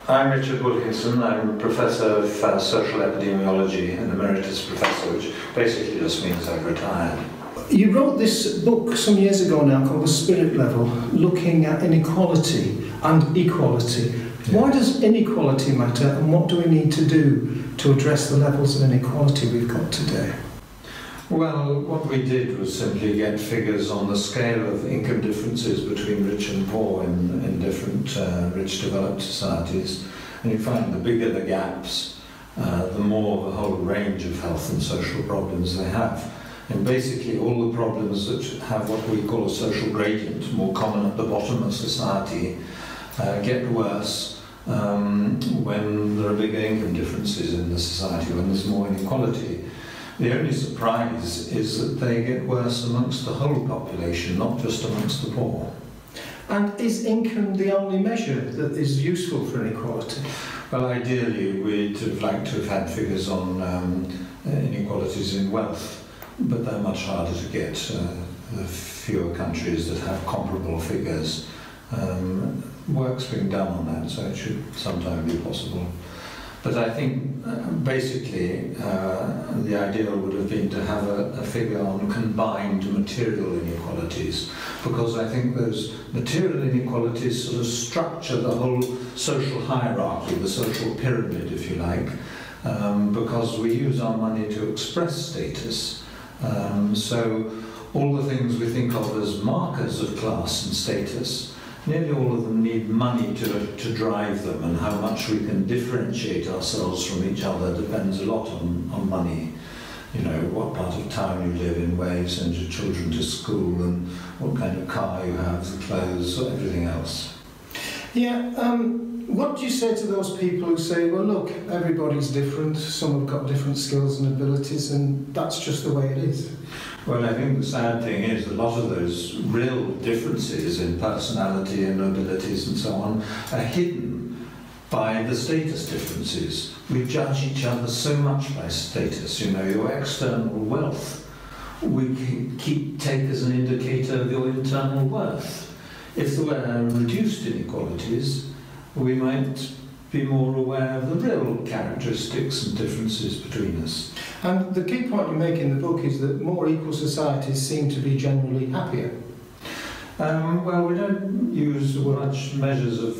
I'm Richard Wilkinson. I'm Professor of Social Epidemiology and Emeritus Professor, which basically just means I've retired. You wrote this book some years ago now called The Spirit Level, looking at inequality and equality. Yeah. Why does inequality matter, and what do we need to do to address the levels of inequality we've got today? Well, what we did was simply get figures on the scale of income differences between rich and poor in different rich developed societies. And you find the bigger the gaps, the more the whole range of health and social problems they have. And basically all the problems that have what we call a social gradient, more common at the bottom of society, get worse when there are bigger income differences in the society, when there's more inequality. The only surprise is that they get worse amongst the whole population, not just amongst the poor. And is income the only measure that is useful for inequality? Well, ideally we'd have liked to have had figures on inequalities in wealth, but they're much harder to get. There are fewer countries that have comparable figures. Work's being done on that, so it should sometime be possible. But I think basically the ideal would have been to have a figure on combined material inequalities, because I think those material inequalities sort of structure the whole social hierarchy, the social pyramid, if you like, because we use our money to express status. So all the things we think of as markers of class and status, nearly all of them need money to drive them, and how much we can differentiate ourselves from each other depends a lot on money. You know, what part of town you live in, where you send your children to school, and what kind of car you have, the clothes, everything else. Yeah, what do you say to those people who say, well look, everybody's different, some have got different skills and abilities, and that's just the way it is? Well, I think the sad thing is a lot of those real differences in personality and abilities and so on are hidden by the status differences. We judge each other so much by status, you know, your external wealth we take as an indicator of your internal worth. If there were reduced inequalities, we might be more aware of the real characteristics and differences between us. And the key point you make in the book is that more equal societies seem to be generally happier. Well, we don't use much measures of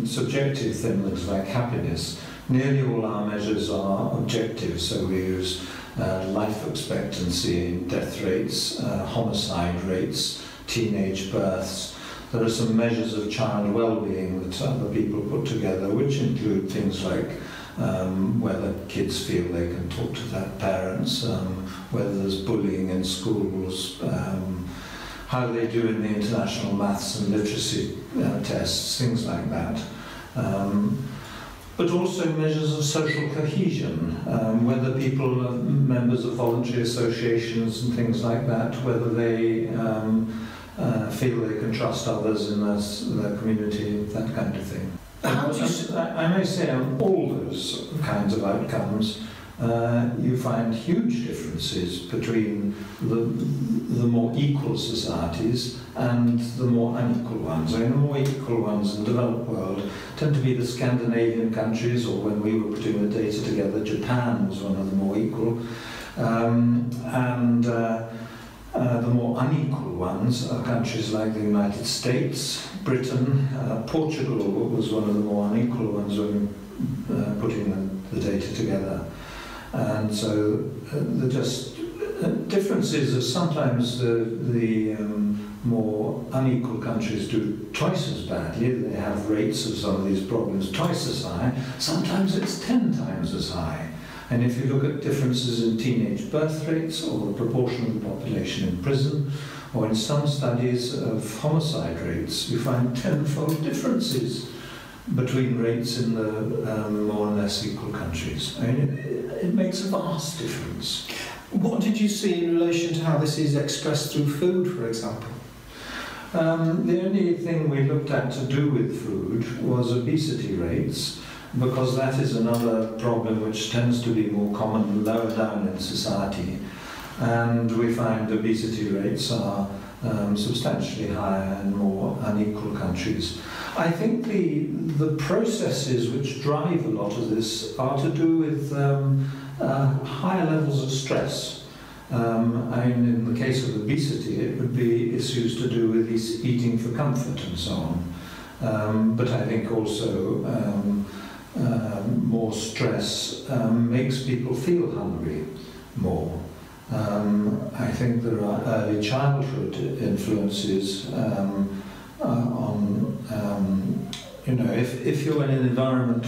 subjective things like happiness. Nearly all our measures are objective, so we use life expectancy, death rates, homicide rates, teenage births. There are some measures of child well-being that other people put together, which include things like whether kids feel they can talk to their parents, whether there's bullying in schools, how they do in the international maths and literacy tests, things like that. But also measures of social cohesion, whether people are members of voluntary associations and things like that, whether they feel they can trust others in their community, that kind of thing. I may say on all those kinds of outcomes, you find huge differences between the more equal societies and the more unequal ones. I mean, the more equal ones in the developed world tend to be the Scandinavian countries, or when we were putting the data together, Japan was one of the more equal. The more unequal ones are countries like the United States, Britain, Portugal was one of the more unequal ones when putting the data together. And so the just differences are sometimes the more unequal countries do twice as badly. They have rates of some of these problems twice as high. Sometimes it's 10 times as high. And if you look at differences in teenage birth rates, or the proportion of the population in prison, or in some studies of homicide rates, you find tenfold differences between rates in the more or less equal countries. I mean, it makes a vast difference. What did you see in relation to how this is expressed through food, for example? The only thing we looked at to do with food was obesity rates, because that is another problem which tends to be more common lower down in society. and we find obesity rates are substantially higher in more unequal countries. I think the processes which drive a lot of this are to do with higher levels of stress. In the case of obesity, it would be issues to do with eating for comfort and so on. But I think also more stress makes people feel hungry more. I think there are early childhood influences if you're in an environment,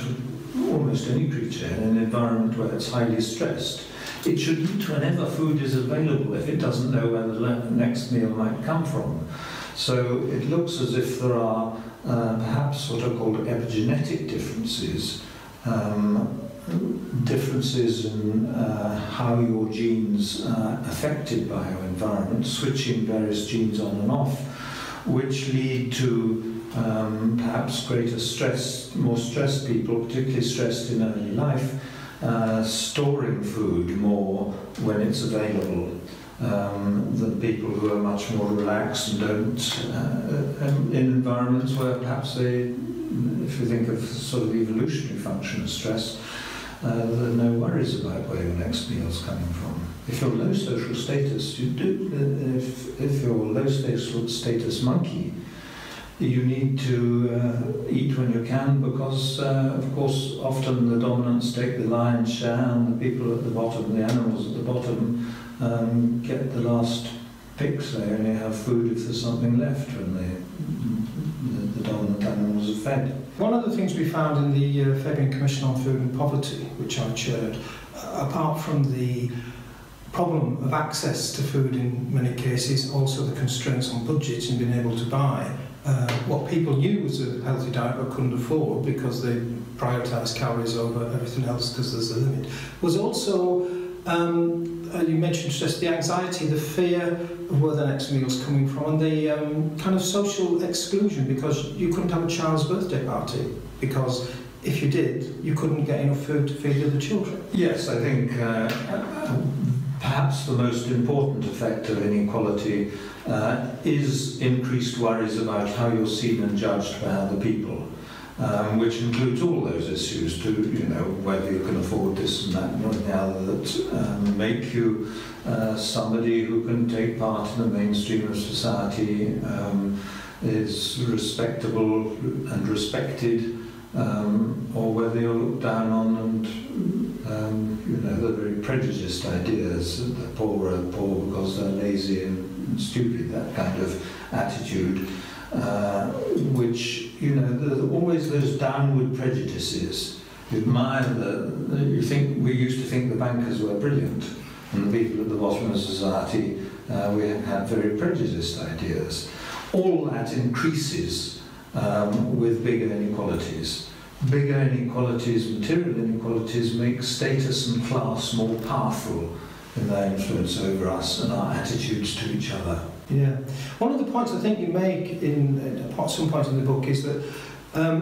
almost any creature, in an environment where it's highly stressed, it should eat whenever food is available if it doesn't know where the next meal might come from. So it looks as if there are perhaps what are called epigenetic differences, differences in how your genes are affected by your environment, switching various genes on and off, which lead to perhaps greater stress, more stressed people, particularly stressed in early life, storing food more when it's available than people who are much more relaxed and don't, in environments where perhaps they, if you think of sort of evolutionary function of stress, there are no worries about where your next meal is coming from. If you're low social status, you do. If you're low status monkey, you need to eat when you can because, of course, often the dominants take the lion's share and the people at the bottom, the animals at the bottom, get the last picks. They only have food if there's something left when the dominant animals are fed. One of the things we found in the Fabian Commission on Food and Poverty, which I chaired, apart from the problem of access to food in many cases, also the constraints on budgets and being able to buy what people knew was a healthy diet but couldn't afford because they prioritised calories over everything else because there's a limit, was also, you mentioned stress, the anxiety, the fear of where the next meal's coming from, and the kind of social exclusion because you couldn't have a child's birthday party because if you did, you couldn't get enough food to feed the other children. Yes, I think perhaps the most important effect of inequality is increased worries about how you're seen and judged by other people, which includes all those issues to, whether you can afford this and that and the other that make you somebody who can take part in the mainstream of society, is respectable and respected, or whether you're looked down on and the very prejudiced ideas that the poor are poor because they're lazy and stupid, that kind of attitude, which, there are always those downward prejudices. You admire we used to think the bankers were brilliant, and the people at the bottom of society, we had very prejudiced ideas. All that increases with bigger inequalities. Bigger inequalities, material inequalities, make status and class more powerful in their influence over us and our attitudes to each other. Yeah. One of the points I think you make at some point in the book is that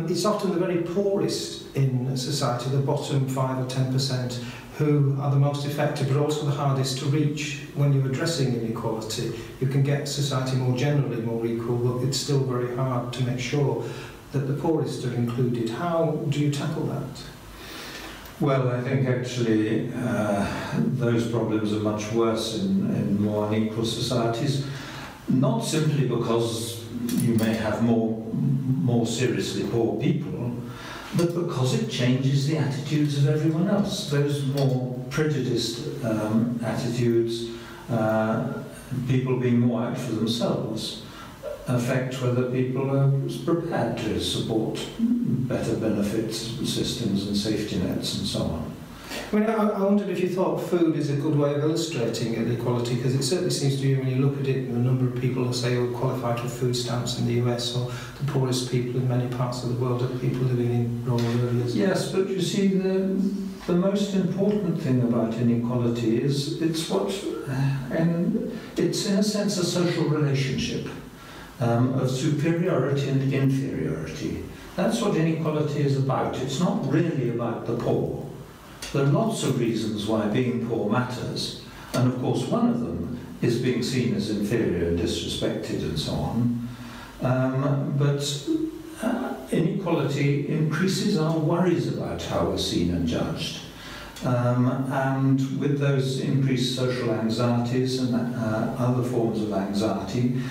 it's often the very poorest in society, the bottom 5 or 10%, who are the most affected, but also the hardest to reach when you're addressing inequality. You can get society more generally more equal, but it's still very hard to make sure that the poorest are included. How do you tackle that? Well, I think actually those problems are much worse in more unequal societies, not simply because you may have more seriously poor people, but because it changes the attitudes of everyone else. Those more prejudiced attitudes, people being more out for themselves, affect whether people are prepared to support better benefits systems and safety nets and so on. I mean, I wondered if you thought food is a good way of illustrating inequality, because it certainly seems to you when you look at it, the number of people who say who qualify for food stamps in the US, or the poorest people in many parts of the world are people living in rural areas. Yes, but you see, the most important thing about inequality is it's in a sense a social relationship of superiority and inferiority. That's what inequality is about. It's not really about the poor. There are lots of reasons why being poor matters, And of course one of them is being seen as inferior and disrespected and so on. But inequality increases our worries about how we're seen and judged. And with those increased social anxieties and other forms of anxiety,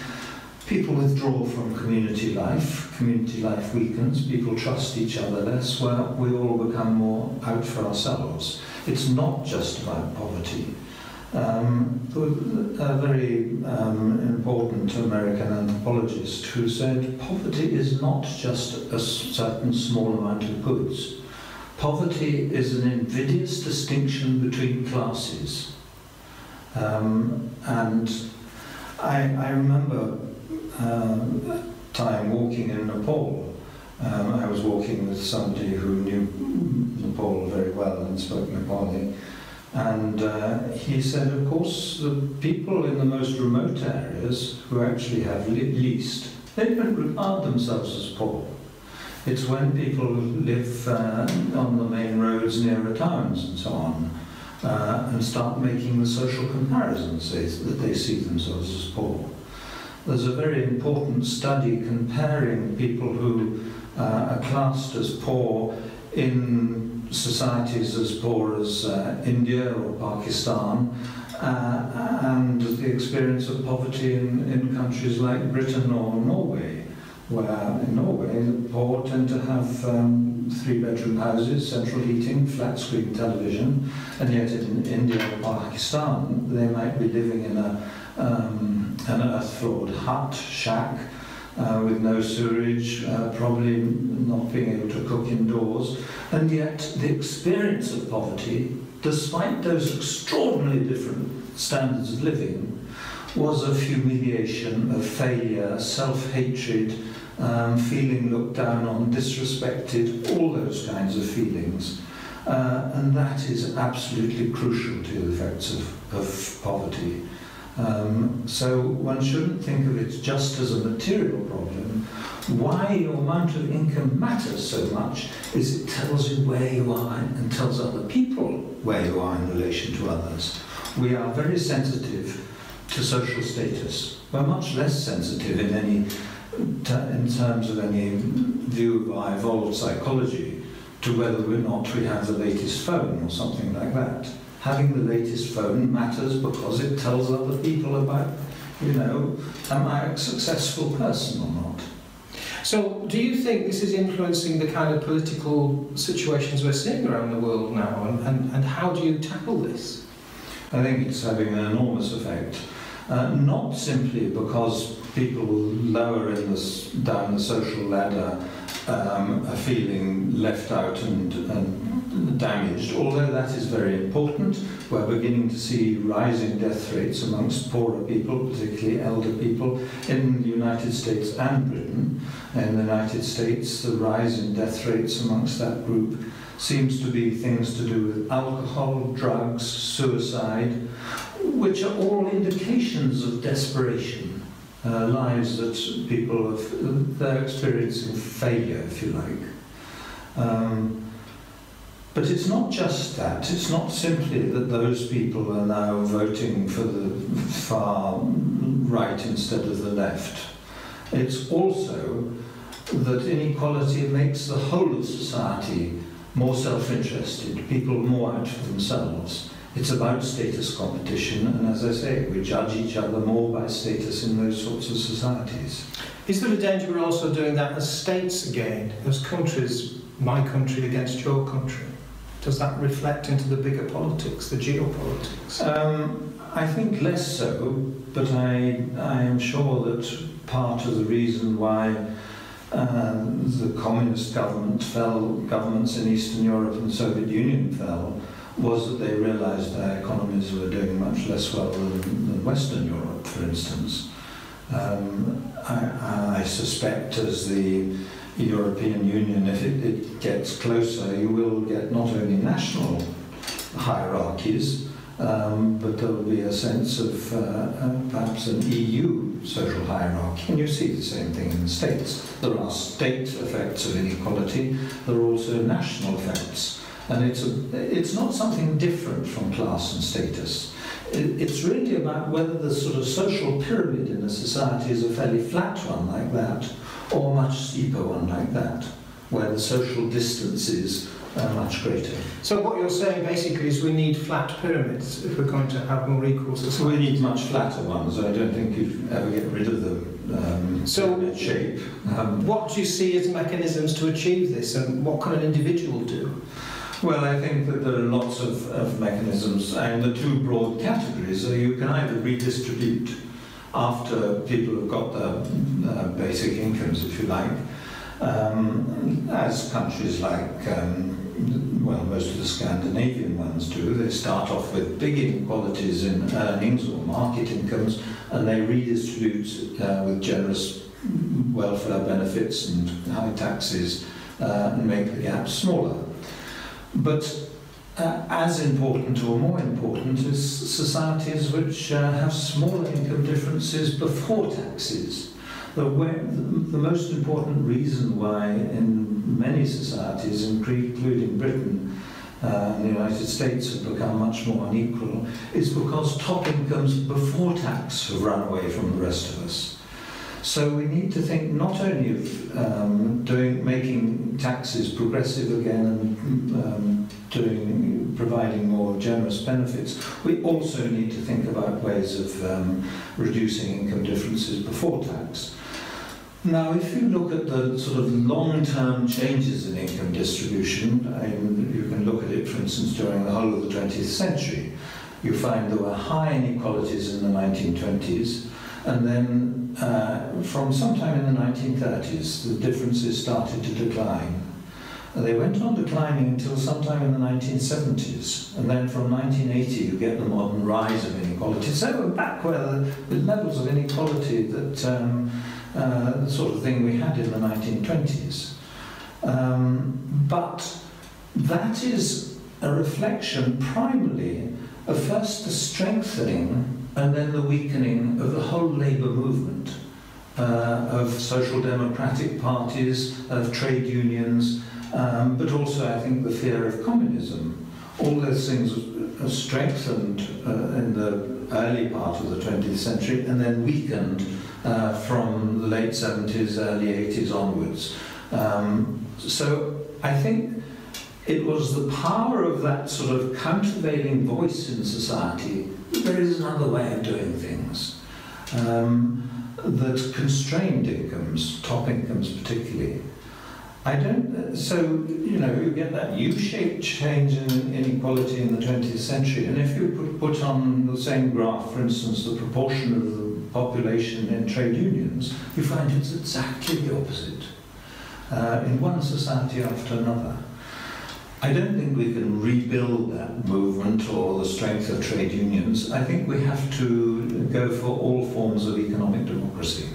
people withdraw from community life weakens, people trust each other less, where we all become more out for ourselves. It's not just about poverty. A very important American anthropologist who said poverty is not just a certain small amount of goods. Poverty is an invidious distinction between classes. And I remember a time walking in Nepal. I was walking with somebody who knew Nepal very well and spoke Nepali. And he said, of course, the people in the most remote areas who actually have least, they don't regard themselves as poor. It's when people live on the main roads nearer towns and so on, and start making the social comparisons that they see themselves as poor. There's a very important study comparing people who are classed as poor in societies as poor as India or Pakistan, and the experience of poverty in countries like Britain or Norway, where in Norway the poor tend to have 3-bedroom houses, central heating, flat screen television, and yet in India or Pakistan they might be living in an earth-floored hut, shack, with no sewerage, probably not being able to cook indoors, and yet the experience of poverty, despite those extraordinarily different standards of living, was of humiliation, of failure, self-hatred, feeling looked down on, disrespected, all those kinds of feelings. And that is absolutely crucial to the effects of poverty. So one shouldn't think of it just as a material problem. Why your amount of income matters so much is it tells you where you are and tells other people where you are in relation to others. We are very sensitive to social status. We're much less sensitive in terms of any view of our evolved psychology to whether or not we have the latest phone or something like that. Having the latest phone matters because it tells other people about, am I a successful person or not? So, do you think this is influencing the kind of political situations we're seeing around the world now, and how do you tackle this? I think it's having an enormous effect. Not simply because people lower down the social ladder are feeling left out and damaged, although that is very important. We're beginning to see rising death rates amongst poorer people, particularly elder people, in the United States and Britain. In the United States, the rise in death rates amongst that group seems to be things to do with alcohol, drugs, suicide, which are all indications of desperation, lives that people they're experiencing failure, if you like. But it's not just that. It's not simply that those people are now voting for the far right instead of the left. It's also that inequality makes the whole of society more self-interested, people more out for themselves. It's about status competition, and as I say, we judge each other more by status in those sorts of societies. Is there a danger we're also doing that as states again, as countries, my country against your country? Does that reflect into the bigger politics, the geopolitics? I think less so, but I am sure that part of the reason why the communist governments in Eastern Europe and the Soviet Union fell, was that they realized their economies were doing much less well than Western Europe, for instance. I suspect as the European Union, if it gets closer, you will get not only national hierarchies, but there will be a sense of perhaps an EU social hierarchy. And you see the same thing in the States. There are state effects of inequality, there are also national effects. And it's not something different from class and status. It's really about whether the sort of social pyramid in a society is a fairly flat one like that, or a much steeper one like that, where the social distances are much greater. So what you're saying basically is we need flat pyramids if we're going to have more equal society. We need much flatter ones. I don't think you'd ever get rid of the pyramid shape. What do you see as mechanisms to achieve this, and what can an individual do? Well, I think that there are lots of mechanisms, and the two broad categories are you can either redistribute after people have got their basic incomes, if you like, as countries like, well, most of the Scandinavian ones do. They start off with big inequalities in earnings or market incomes, and they redistribute with generous welfare benefits and high taxes and make the gap smaller. But as important or more important is societies which have smaller income differences before taxes. The most important reason why in many societies, including Britain and the United States, have become much more unequal is because top incomes before tax have run away from the rest of us. So we need to think not only of making taxes progressive again and providing more generous benefits. We also need to think about ways of reducing income differences before tax. Now, if you look at the sort of long-term changes in income distribution, and you can look at it, for instance, during the whole of the 20th century, you find there were high inequalities in the 1920s, and then from sometime in the 1930s, the differences started to decline. And they went on declining until sometime in the 1970s, and then from 1980 you get the modern rise of inequality. So we're back where the levels of inequality that the sort of thing we had in the 1920s. But that is a reflection primarily of first the strengthening and then the weakening of the whole labour movement, of social democratic parties, of trade unions, but also I think the fear of communism. All those things are strengthened in the early part of the 20th century and then weakened from the late 70s, early 80s onwards. So I think it was the power of that sort of countervailing voice in society, there is another way of doing things, that constrained incomes, top incomes particularly. So, you know, you get that U-shaped change in inequality in the 20th century, and if you put on the same graph, for instance, the proportion of the population in trade unions, you find it's exactly the opposite, in one society after another. I don't think we can rebuild that movement or the strength of trade unions. I think we have to go for all forms of economic democracy.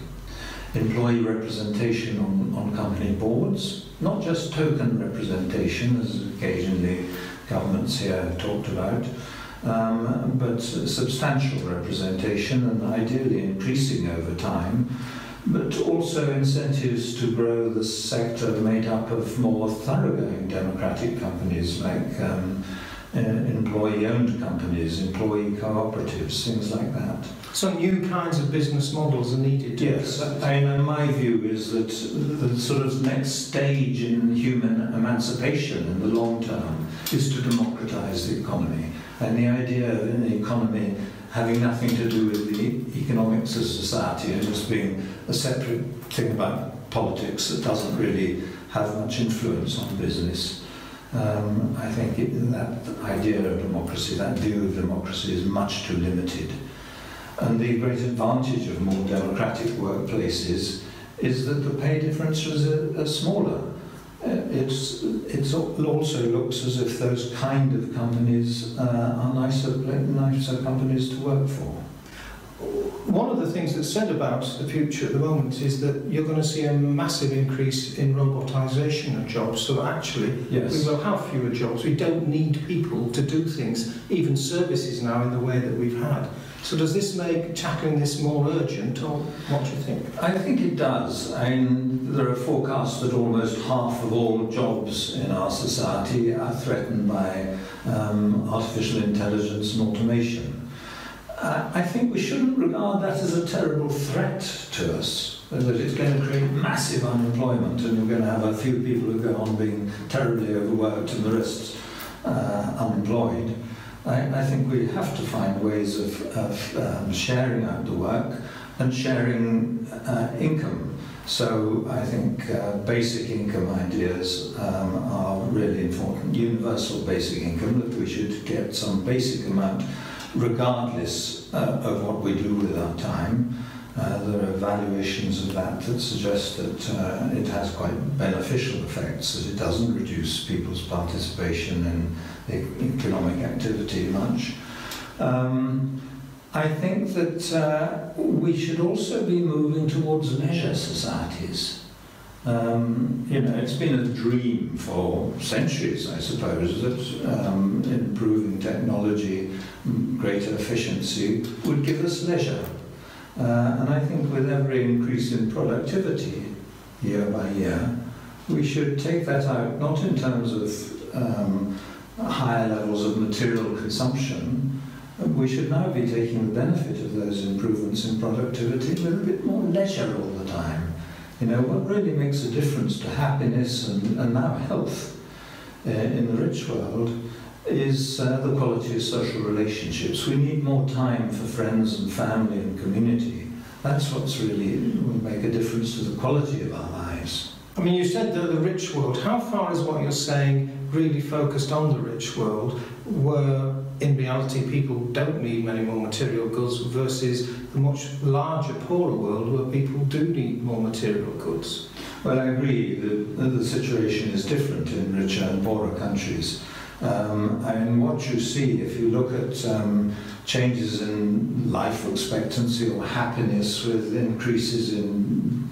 Employee representation on company boards, not just token representation, as occasionally governments here have talked about, but substantial representation and ideally increasing over time, but also incentives to grow the sector made up of more thoroughgoing democratic companies like employee-owned companies, employee cooperatives, things like that. So new kinds of business models are needed. Yes, my view is that the sort of next stage in human emancipation in the long term is to democratize the economy. And the idea of an economy having nothing to do with the economics of society and just being a separate thing about politics that doesn't really have much influence on business. I think that idea of democracy, that view of democracy is much too limited. And the great advantage of more democratic workplaces is that the pay differences are smaller. It also looks as if those kind of companies are nicer companies to work for. One of the things that's said about the future at the moment is that you're going to see a massive increase in robotisation of jobs, so that actually yes, we will have fewer jobs. We don't need people to do things, even services now, in the way that we've had. So does this make tackling this more urgent, or what do you think? I think it does. I mean, there are forecasts that almost half of all jobs in our society are threatened by artificial intelligence and automation. I think we shouldn't regard that as a terrible threat to us, that it's going to create massive unemployment and you're going to have a few people who go on being terribly overworked and the rest unemployed. I think we have to find ways of sharing out the work and sharing income. So I think basic income ideas are really important. Universal basic income, that we should get some basic amount regardless of what we do with our time. There are evaluations of that that suggest that it has quite beneficial effects, that it doesn't reduce people's participation in economic activity much. I think that we should also be moving towards leisure societies. You know, it's been a dream for centuries, I suppose, that improving technology, greater efficiency would give us leisure. And I think with every increase in productivity year by year, we should take that out not in terms of higher levels of material consumption. We should now be taking the benefit of those improvements in productivity with a bit more leisure all the time. You know, what really makes a difference to happiness and now health in the rich world is the quality of social relationships. We need more time for friends and family and community. That's what's really will make a difference to the quality of our lives. I mean, you said that the rich world. How far is what you're saying really focused on the rich world, where in reality people don't need many more material goods, versus the much larger, poorer world where people do need more material goods? Well, I agree that the situation is different in richer and poorer countries. And what you see, if you look at changes in life expectancy or happiness with increases in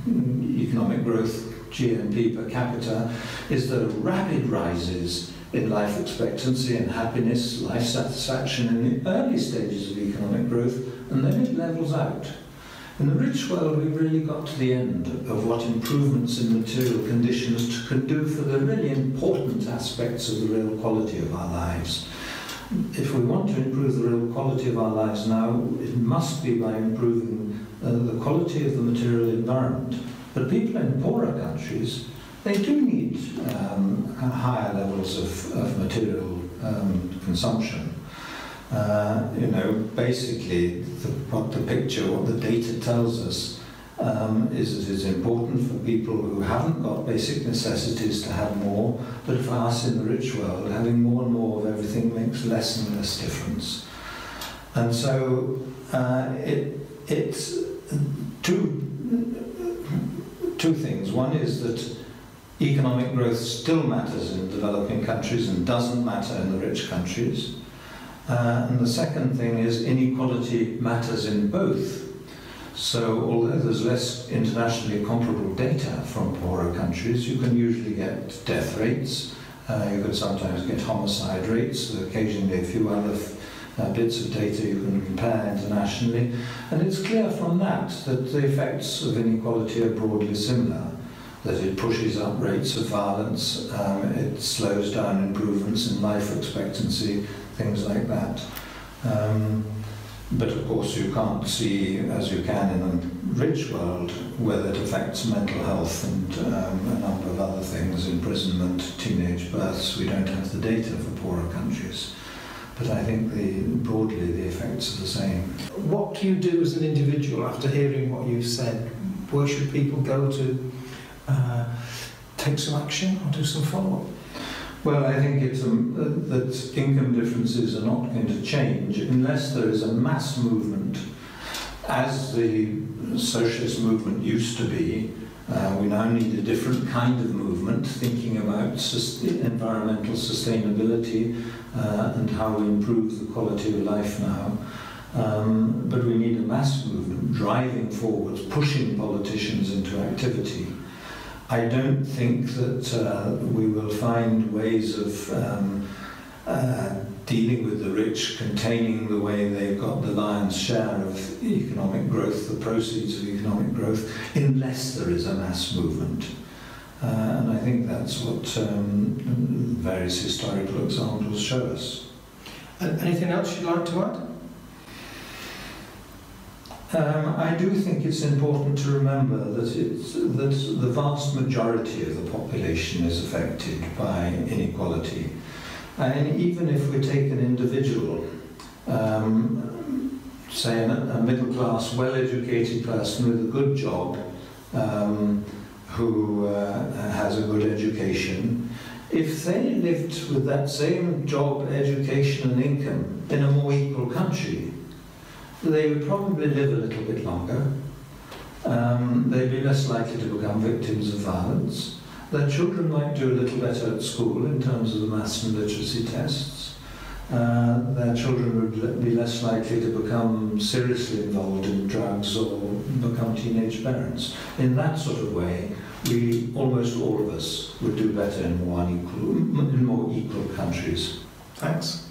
economic growth, GNP per capita, is there are rapid rises in life expectancy and happiness, life satisfaction in the early stages of economic growth, and then it levels out. In the rich world, we've really got to the end of what improvements in material conditions can do for the really important aspects of the real quality of our lives. If we want to improve the real quality of our lives now, it must be by improving the quality of the material environment. But people in poorer countries, they do need higher levels of material consumption. You know, basically, what the data tells us is that it's important for people who haven't got basic necessities to have more, but for us in the rich world, having more and more of everything makes less and less difference. And so it's two things. One is that economic growth still matters in developing countries and doesn't matter in the rich countries. And the second thing is inequality matters in both. So although there's less internationally comparable data from poorer countries, you can usually get death rates, you can sometimes get homicide rates, occasionally a few other bits of data you can compare internationally. And it's clear from that that the effects of inequality are broadly similar, that it pushes up rates of violence, it slows down improvements in life expectancy, things like that. But of course you can't see, as you can in a rich world, whether it affects mental health and a number of other things, imprisonment, teenage births. We don't have the data for poorer countries. But I think broadly the effects are the same. What do you do as an individual after hearing what you've said? Where should people go to take some action or do some follow-up? Well, I think it's that income differences are not going to change unless there is a mass movement, as the socialist movement used to be. We now need a different kind of movement, thinking about environmental sustainability and how we improve the quality of life now. But we need a mass movement driving forwards, pushing politicians into activity. I don't think that we will find ways of dealing with the rich, containing the way they've got the lion's share of economic growth, the proceeds of economic growth, unless there is a mass movement. And I think that's what various historical examples show us. Anything else you'd like to add? I do think it's important to remember that the vast majority of the population is affected by inequality. And even if we take an individual, say a middle-class, well-educated person with a good job, who has a good education, if they lived with that same job, education and income in a more equal country, they would probably live a little bit longer. They'd be less likely to become victims of violence. Their children might do a little better at school in terms of the maths and literacy tests. Their children would be less likely to become seriously involved in drugs or become teenage parents. In that sort of way, almost all of us would do better in more equal countries. Thanks.